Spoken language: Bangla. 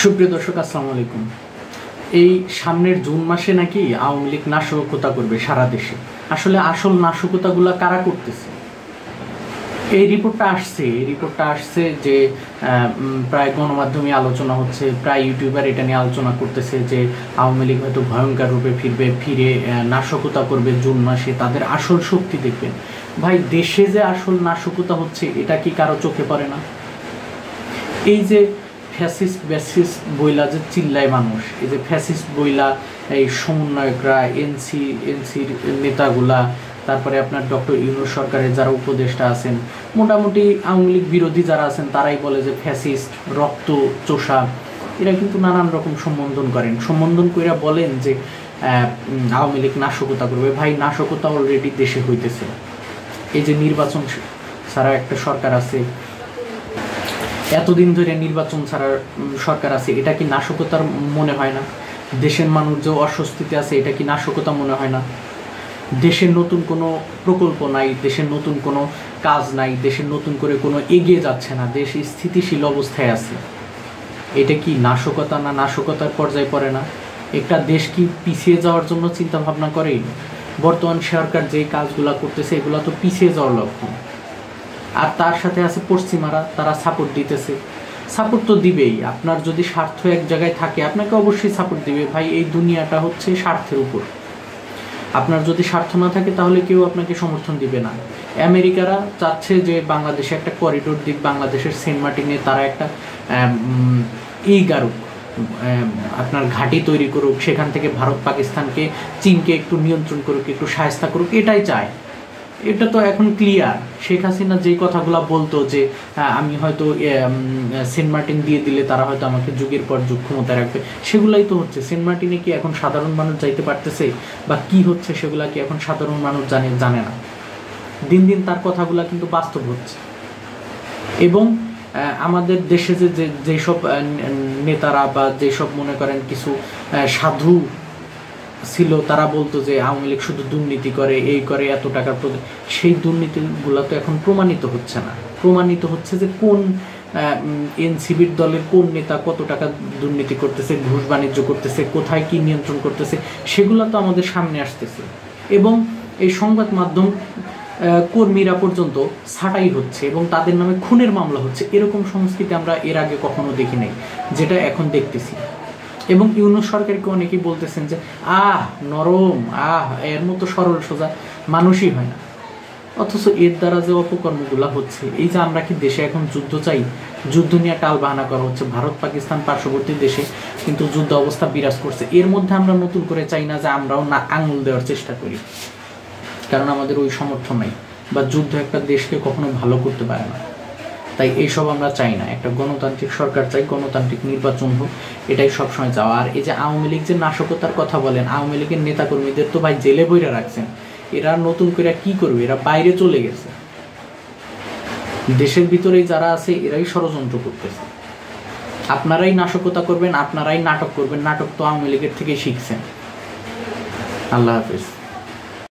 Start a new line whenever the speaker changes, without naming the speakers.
সুপ্রিয় দর্শক, আসসালামু আলাইকুম। এই সামনের জুন মাসে নাকি আওয়ামী লীগ নাশকতা করবে সারা দেশে। আসলে আসল নাশকতাগুলো কারা করতেছে? এই রিপোর্টটা আসছে যে প্রায় গণমাধ্যমে আলোচনা হচ্ছে, প্রায় ইউটিউবার এটা নিয়ে আলোচনা করতেছে যে আওয়ামী লীগ হয়তো ভয়ঙ্কর রূপে ফিরে নাশকতা করবে জুন মাসে, তাদের আসল শক্তি দেখবেন। ভাই, দেশে যে আসল নাশকতা হচ্ছে এটা কি কারো চোখে পড়ে না? এই যে ফ্যাসিস্ট ব্যাসিস্ট বইলা যে চিল্লায় মানুষ, এই যে ফ্যাসিস্ট বইলা এই সমন্বয়করা, এনসির নেতাগুলা, তারপরে আপনার ডক্টর ইউনূস সরকারের যারা উপদেষ্টা আছেন, মোটামুটি আওয়ামী লীগ বিরোধী যারা আছেন তারাই বলে যে ফ্যাসিস্ট, রক্ত চোষা। এরা কিন্তু নানান রকম সম্বোধন কইরা বলেন যে আওয়ামী লীগ নাশকতা করবে। ভাই, নাশকতা অলরেডি দেশে হইতেছে। এই যে নির্বাচন ছাড়া একটা সরকার আছে, এতদিন ধরে নির্বাচন ছাড়া সরকার আছে, এটা কি নাশকতার মনে হয় না? দেশের মানুষ যে অস্বস্তিতে আছে, এটা কি নাশকতা মনে হয় না? দেশের নতুন কোনো প্রকল্প নাই, দেশের নতুন কোনো কাজ নাই, দেশের নতুন করে কোনো এগিয়ে যাচ্ছে না, দেশ স্থিতিশীল অবস্থায় আছে। এটা কি নাশকতা না? নাশকতার পর্যায়ে পড়ে না? একটা দেশ কি পিছিয়ে যাওয়ার জন্য চিন্তা ভাবনা করেই? বর্তমান সরকার যে কাজগুলো করতেছে এগুলো তো পিছিয়ে যাওয়ার লক্ষণ। আর তার সাথে আছে পশ্চিমারা, তারা সাপোর্ট দিতেছে। সাপোর্ট তো দিবেই, আপনার যদি স্বার্থ এক জায়গায় থাকে আপনাকে অবশ্যই সাপোর্ট দিবে। ভাই, এই দুনিয়াটা হচ্ছে স্বার্থের উপর। আপনার যদি স্বার্থ না থাকে তাহলে কেউ আপনাকে সমর্থন দিবে না। আমেরিকারা চাচ্ছে যে বাংলাদেশে একটা করিডোর দিক, বাংলাদেশের সেন্ট মার্টিনে তারা একটা আপনার ঘাঁটি তৈরি করুক, সেখান থেকে ভারত পাকিস্তানকে, চীনকে একটু নিয়ন্ত্রণ করুক, একটু শায়েস্তা করুক, এটাই চায়। এটা তো এখন ক্লিয়ার। শেখ হাসিনা যেই কথাগুলো বলতো যে আমি হয়তো সেন্ট মার্টিন দিয়ে দিলে তারা হয়তো আমাকে যুগের পর যুগ ক্ষমতায় রাখবে, সেগুলাই তো হচ্ছে। সেন্ট মার্টিনে কি এখন সাধারণ মানুষ যাইতে পারতেছে? বা কি হচ্ছে সেগুলা কি এখন সাধারণ মানুষ জানে না? দিন দিন তার কথাগুলো কিন্তু বাস্তব হচ্ছে। এবং আমাদের দেশে যেসব নেতারা বা যেসব মনে করেন কিছু সাধু ছিল, তারা বলতো যে আওয়ামী লীগ শুধু দুর্নীতি করে, এই করে, এত টাকার সেই দুর্নীতিগুলো তো এখন প্রমাণিত হচ্ছে না। প্রমাণিত হচ্ছে যে কোন এনসিবির দলের কোন নেতা কত টাকা দুর্নীতি করতেছে, ঘুষ বাণিজ্য করতেছে, কোথায় কি নিয়ন্ত্রণ করতেছে, সেগুলো তো আমাদের সামনে আসতেছে। এবং এই সংবাদ মাধ্যম কর্মীরা পর্যন্ত ছাঁটাই হচ্ছে এবং তাদের নামে খুনের মামলা হচ্ছে। এরকম সংস্কৃতি আমরা এর আগে কখনো দেখি নাই, যেটা এখন দেখতেছি। এবং ইউনূস সরকারকে অনেকেই বলতেছেন যে নরম, এর মতো সরল সোজা মানুষই হয় না। অথচ এর দ্বারা যে অপকর্মগুলো হচ্ছে, এই যে আমরা কি দেশে এখন যুদ্ধ চাই, যুদ্ধ নিয়ে টাল বাহানা করা হচ্ছে। ভারত পাকিস্তান পার্শ্ববর্তী দেশে কিন্তু যুদ্ধ অবস্থা বিরাজ করছে। এর মধ্যে আমরা নতুন করে চাই না যে আমরাও না আঙুল দেওয়ার চেষ্টা করি, কারণ আমাদের ওই সমর্থন নাই, বা যুদ্ধ একটা দেশকে কখনো ভালো করতে পারে না। তাই এইসব আমরা চাই না। একটা গণতান্ত্রিক সরকার চাই, গণতান্ত্রিক নির্বাচন হোক, এটাই সবসময় চাওয়া। আর এই যে আওয়ামী লীগ যে নাশকতার কথা বলেন, আওয়ামী লীগের নেতাকর্মীদের তো ভাই জেলে বইরা রাখছেন। এরা নতুন করে কি করবে? এরা বাইরে চলে গেছে। দেশের ভিতরেই যারা আছে এরাই ষড়যন্ত্র করতেছে। আপনারাই নাশকতা করবেন, আপনারাই নাটক করবেন। নাটক তো আওয়ামী লীগের থেকেই শিখছেন। আল্লাহ হাফেজ।